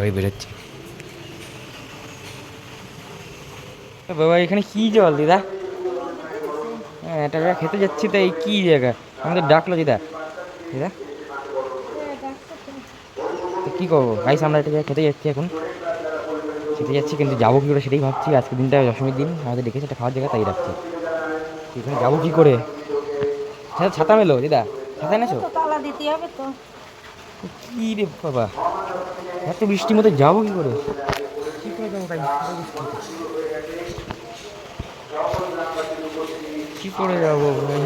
সবাই বেরোচ্ছি। বাবা এখানে কি জল দিদা? হ্যাঁ এটা জায়গা খেতে যাচ্ছি, তাই কি জায়গা আমাদের ডাকলো দিদা? দিদা তো কী করবো গাইস, আমরা একটা জায়গায় খেতে যাচ্ছি এখন, খেতে যাচ্ছি কিন্তু যাবো কী করে সেটাই ভাবছি। আজকের দিনটা দশমীর দিন, আমাদের ডেকেছে একটা খাওয়ার জায়গা, তাই রাখছি। এখানে যাবো কী করে? হ্যাঁ ছাতা মেলো দিদা, ছাতা এনেছো? তালা দিতে হবে তো। কী রে বাবা, এত বৃষ্টির মধ্যে যাবো কী করে? কী করে যাবো ভাই, কী করে যাবো ভাই?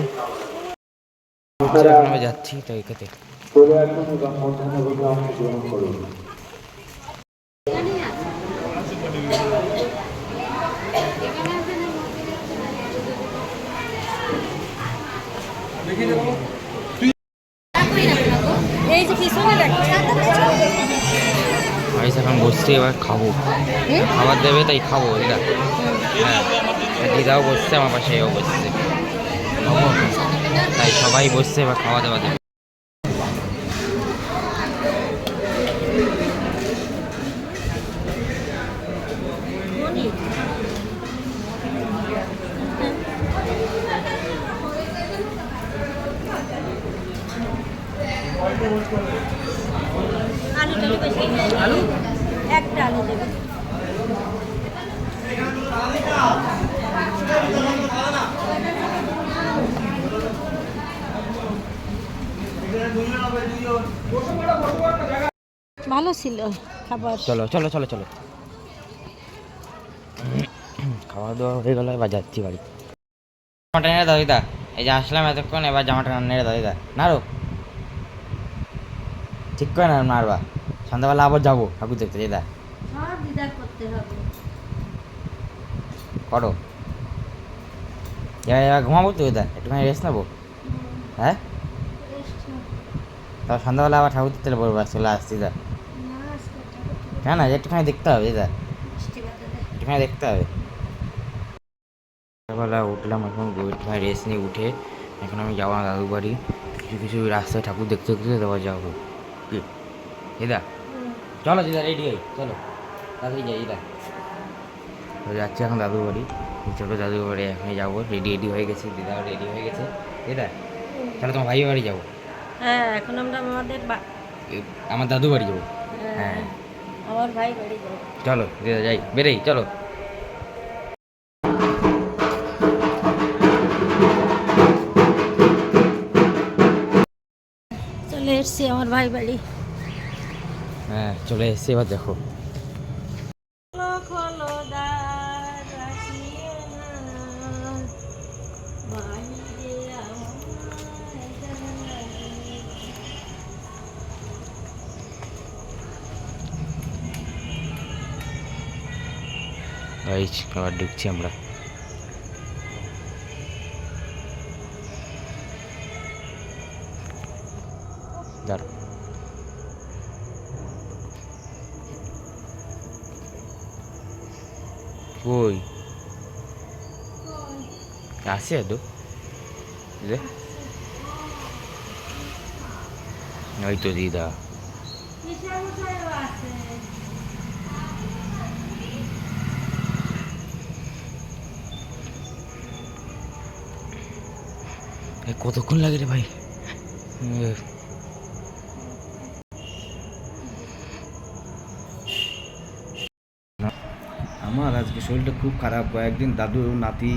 এখন আমি যাচ্ছি তাই খেতে। এই যে পিছনে ভাই এখন বসছি, এবার খাবো, খাবার দেবে তাই খাবো দিদা। হ্যাঁ দিদাও বসছে আমার পাশে, এও বসছে, খাবো তাই সবাই বসছে, এবার খাওয়া দাওয়া দেবে। আলু বেশি, আলু একটা আলু দেবে। ভালো ছিল খাবার। চলো চলো চলো চলো, খাওয়া দাওয়া হয়ে গেল, এবার যাচ্ছি বাড়ি। জামাটা নেড়ে দাও দিদা, এই যে আসলাম এতক্ষণ, এবার জামাটা নেড়ে দাও দিদা। নাড়ো, ঠিক করে না নাড়বা, সন্ধ্যাবেলা আবার যাবো ঠাকুর দেখতে দিদা। সব দিদার করতে হবে। করো, এবার ঘুমাবো তো দিদা, একটুখানি রেস্ট নেবো। হ্যাঁ তারপর সন্ধ্যাবেলা আবার ঠাকুর দেখতে বলবো, চলে আসছি দিদা। কেন না, একটুখানি দেখতে হবে দিদা, একটুখানি দেখতে হবে। সকালবেলা উঠলাম, এখন ভাই রেস্ট নিয়ে উঠে এখন আমি যাবো না দাদু বাড়ি, কিছু কিছু রাস্তায় ঠাকুর দেখতে দেখতে তারপর যাবো। দিদা চলো দিদা, রেডি হই চলো, তাড়াতাড়ি যাই দিদা। তো যাচ্ছি এখন দাদু বাড়ি, চলো দাদু বাড়ি এখনই যাবো, রেডি রেডি হয়ে গেছে, দিদাও রেডি হয়ে গেছে। দিদা চলো তোমার ভাই বাড়ি যাবো। হ্যাঁ এখন আমরা আমাদের আমার দাদু বাড়ি যাবো। হ্যাঁ আমার ভাই বাড়ি যাবো। চলো দিদা যাই, বেরেই চলো। চলে এসছি আমার ভাই বাড়ি। হ্যাঁ চলে এসছি, এবার দেখো। আবার ঢুকছি আমরা। দাঁড়া, কই আসে তো ওই তো দিদা। কতক্ষণ লাগে রে ভাই? আমার আজকে শরীরটা খুব খারাপ, কয়েকদিন দাদু নাতি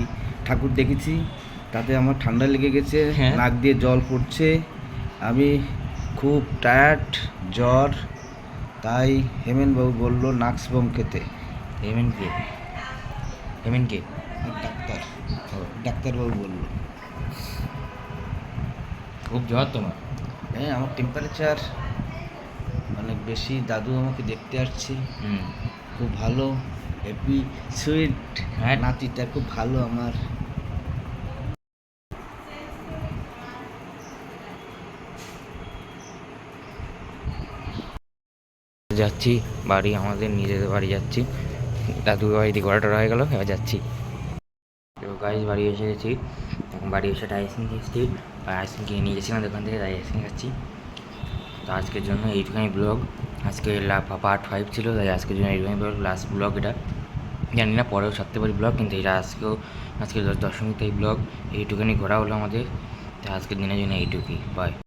ঠাকুর দেখেছি, তাতে আমার ঠান্ডা লেগে গেছে, হ্যাঁ। নাক দিয়ে জল পড়ছে, আমি খুব টায়ার্ড, জ্বর, তাই হেমেনবাবু বললো নাক্স বোম খেতে। হেমেনকে? হেমেনকে ডাক্তার, ডাক্তারবাবু বললো। খুব জ্বর তোমার? হ্যাঁ আমার টেম্পারেচার অনেক বেশি, দাদু আমাকে দেখতে আসছে, খুব ভালো, হ্যাপি সুইট, হ্যাঁ নাতিটা খুব ভালো আমার। যাচ্ছি বাড়ি, আমাদের নিজেদের বাড়ি যাচ্ছি, দাদু বাড়িতে ঘোরাটা হয়ে গেল, এবার যাচ্ছি। তো গাইজ বাড়ি এসে গেছি, এখন বাড়ি এসে একটা আইসক্রিম খেয়েছি, আর আইসক্রিম কিনে নিয়ে গেছিলাম দোকান থেকে, তাই আইসক্রিম খাচ্ছি। তো আজকের জন্য এইটুখানি ব্লগ, আজকে পার্ট 5 ছিল, তাই আজকের জন্য এইটুখানি লাস্ট ব্লগ এটা। জানি না পরেও ছাড়তে পারি ব্লগ, কিন্তু এটা আজকে দশমীতে এই ব্লগ এইটুখানি ঘোরা হলো আমাদের। তো আজকের দিনের জন্য এইটুকুই, বাই।